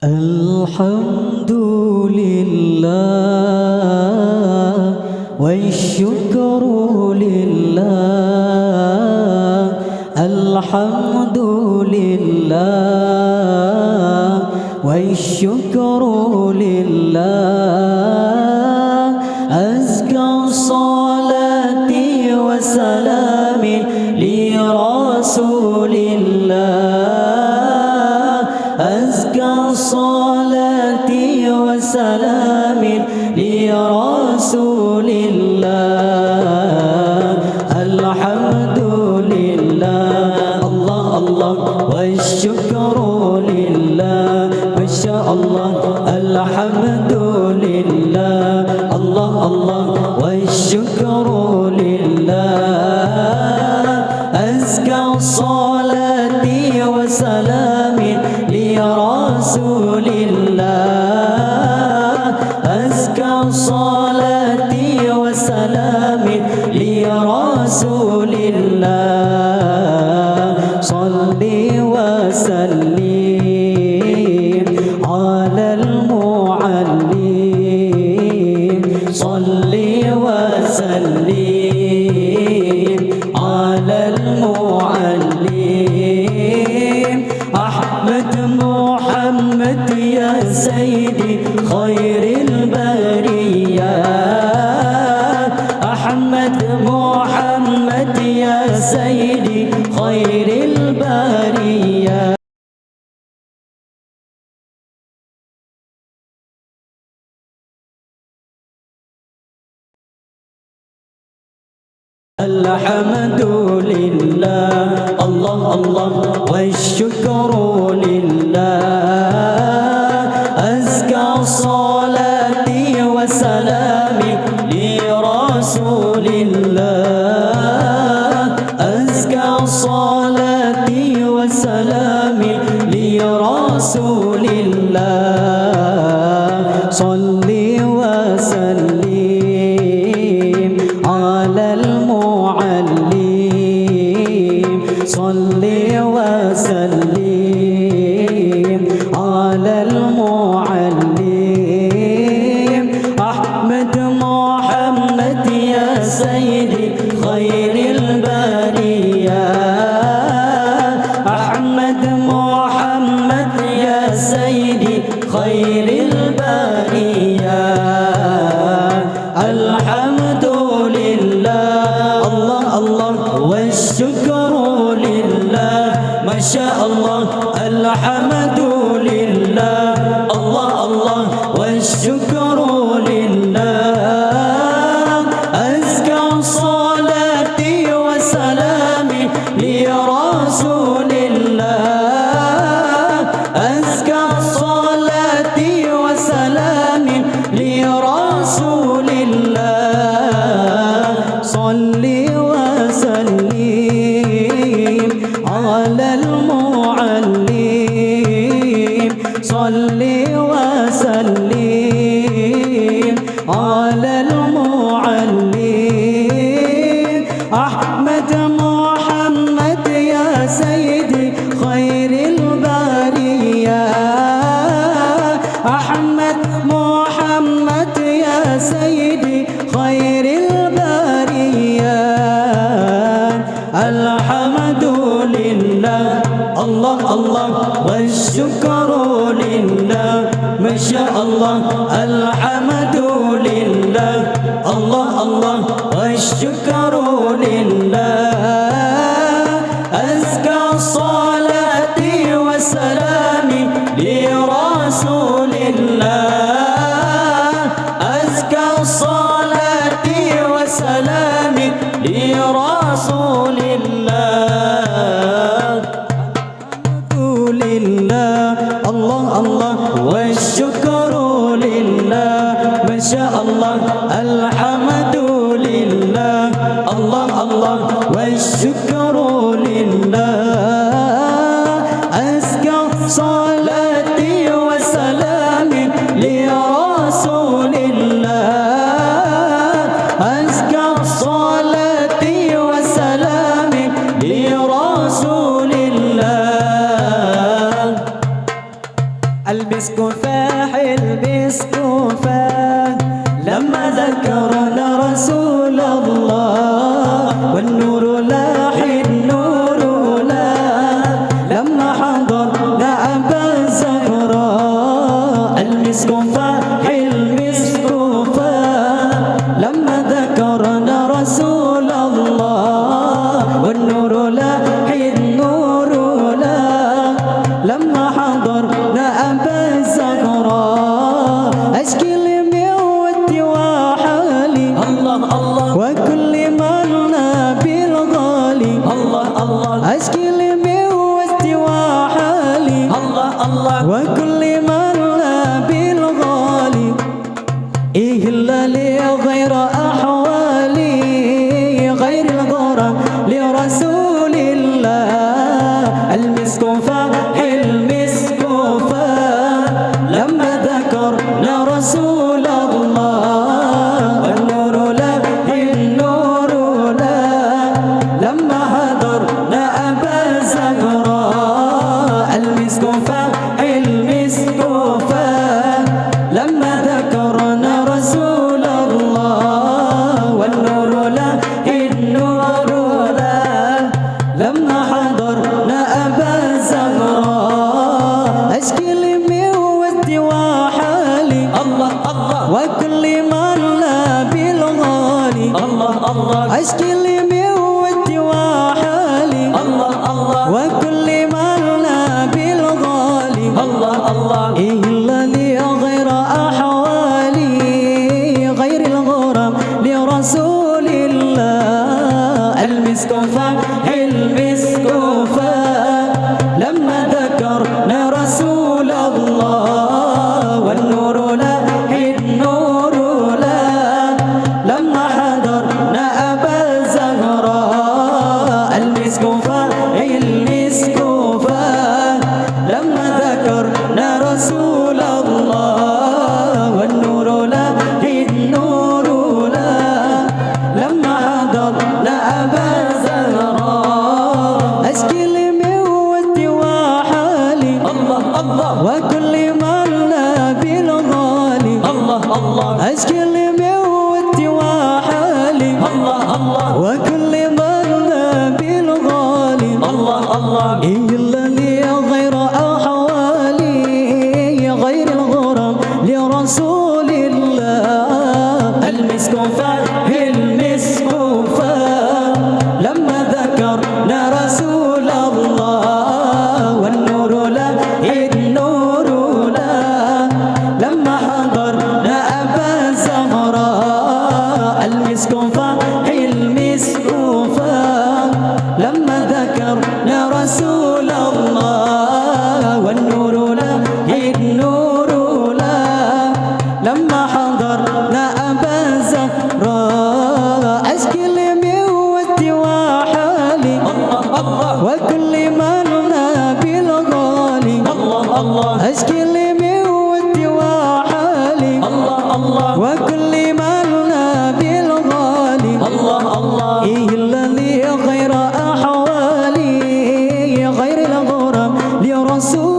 الحمد لله والشكر لله. الحمد لله والشكر لله. أزكى الصلاة والسلام لرسول الله. أزكى الصلاة والسلام لرسول الله. الحمد لله الله الله والشكر لله. ما شاء الله الحمد لله الله الله والشكر لله. أزكى الصلاة والسلام لرسول الله. أزكى الصلاة والسلام لرسول الله. صل وسلم على المعلم. صل وسلم على المعلم. أحمد محمد يا سيدي خير البرية. أحمد محمد يا سيدي خير البرية. الحمد لله الله الله والشكر لله. أزكى الصلاة والسلام لرسول الله. أزكى الصلاة والسلام لرسول الله. صل وسلم على المعلم. صل وسلم على المعلم. أحمد محمد يا سيدي خير البرية. أحمد محمد يا سيدي خير البرية. الحمد لله الله الله والشكر لله. ما شاء الله الحمد لله الله الله والشكر لله. أزكى الصلاة والسلام لرسول الله. أزكى الصلاة والسلام لرسول الله. صل وسلم على المعلم. صل وسلم على المعلم. أحمد محمد يا سيدي خير البرية. أحمد محمد يا سيدي خير البرية. الحمد لله الله الله والشكر لله. ما شاء الله الحمد لله الله الله والشكر لله. أزكى الصلاة والسلام لرسول الله. أزكى الصلاة والسلام لرسول الله. الحمد لله الله الله والشكر لله. ما شاء الله الحمد لله الله الله والشكر لله. أزكى صلاة والسلام لرسول الله. أزكى الصلاة والسلام لرسول الله. المسك الله وكل من لا بالغالي إلا لي غير أحوالي غير الغرام لرسول الله المسك فالمسك لما ذكرنا رسول الله والنور لا النور لا لما حضرنا أبا زهراء المسك فالمسك لما ذكرنا رسول الله والنور لا النور لا لما حضرنا أبا زهراء أشكي لي ودي وحالي الله الله وكل من لا بالغالي الله الله أشكي لي ودي وحالي الله الله وكل من لا بالغالي الله الله إلا لي غير أحوالي غير الغرام لرسول الله المسك فالمسك لما ذكرنا رسول الله والنور لا النور لا لما حضرنا أبا زهراء المسك فالمسك لما ذكرنا رسول الله والنور لا النور لا لما حضرنا أبا زهراء أشكي لي ودي وحالي الله الله وكل من لا بالغالي الله الله أشكي لي ودي وحالي الله الله وكل من لا بالغالي الله الله إلا لي غير أحوالي غير الغرام لرسول الله المسك فالمسك لما ذكرنا رسول الله والنور لا النور لا لما حضرنا أبا زهراء المسك فالمسك لما ذكرنا رسول الله والنور لا النور لا لما حضرنا أبا زهراء أشكي لي ودي وحالي الله الله وكل من لا بالغالي الله الله أشكي لي ودي وحالي الله الله وكل من لا بالغالي الله الله إلا لي غير أحوالي غير الغرام لرسول